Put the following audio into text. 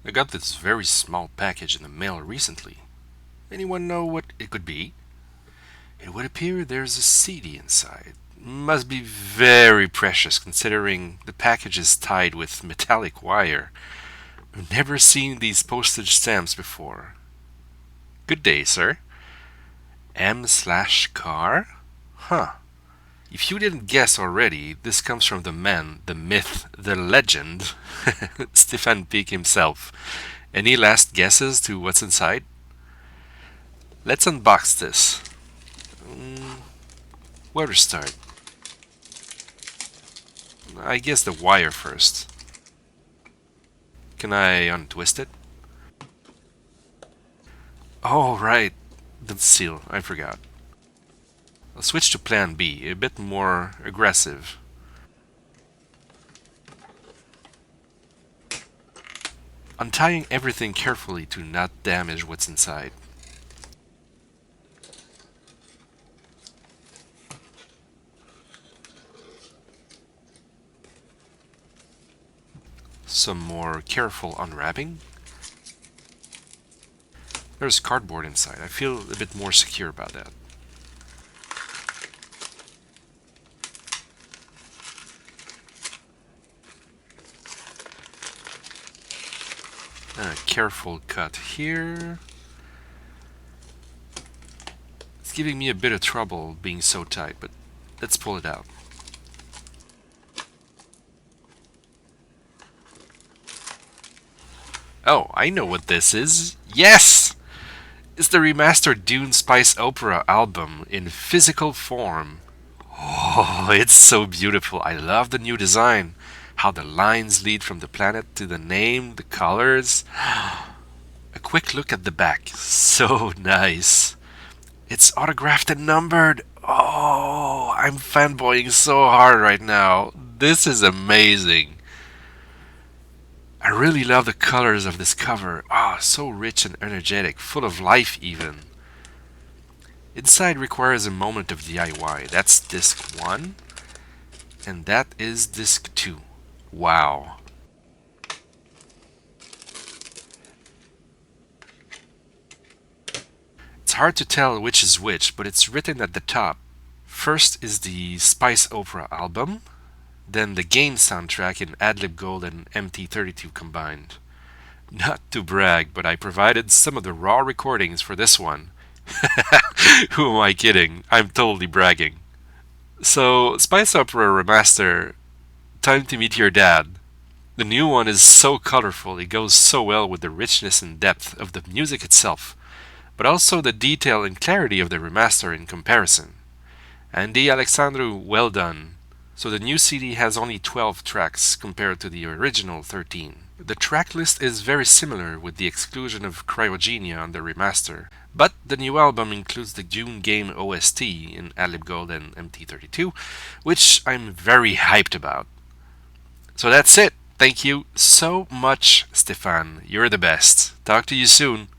I got this very small package in the mail recently. Anyone know what it could be? It would appear there's a CD inside. Must be very precious considering the package is tied with metallic wire. I've never seen these postage stamps before. Good day, sir. M/car? Huh. If you didn't guess already, this comes from the man, the myth, the legend, Stéphane Picq himself. Any last guesses to what's inside? Let's unbox this. Where to start? I guess the wire first. Can I untwist it? Oh, right. The seal. I forgot. I'll switch to plan B, a bit more aggressive. Untying everything carefully to not damage what's inside. Some more careful unwrapping. There's cardboard inside. I feel a bit more secure about that. A careful cut here. It's giving me a bit of trouble being so tight, but let's pull it out. Oh, I know what this is. Yes! It's the remastered DUNE Spice Opera album in physical form. Oh, it's so beautiful. I love the new design. How the lines lead from the planet to the name, the colors. A quick look at the back. So nice. It's autographed and numbered. Oh, I'm fanboying so hard right now. This is amazing. I really love the colors of this cover. Ah, so rich and energetic, full of life even. Inside requires a moment of DIY. That's disc 1. And that is disc 2. Wow. It's hard to tell which is which, but it's written at the top. First is the Spice Opera album, then the game soundtrack in Adlib Gold and MT32 combined. Not to brag, but I provided some of the raw recordings for this one. Who am I kidding? I'm totally bragging. So, Spice Opera Remaster, Time to Meet Your Dad. The new one is so colorful, it goes so well with the richness and depth of the music itself, but also the detail and clarity of the remaster in comparison. Andi Alexandru, well done. So the new CD has only 12 tracks compared to the original 13. The track list is very similar with the exclusion of Cryogenia on the remaster, but the new album includes the Dune game OST in Adlib Gold and MT32, which I'm very hyped about. So that's it. Thank you so much, Stéphane. You're the best. Talk to you soon.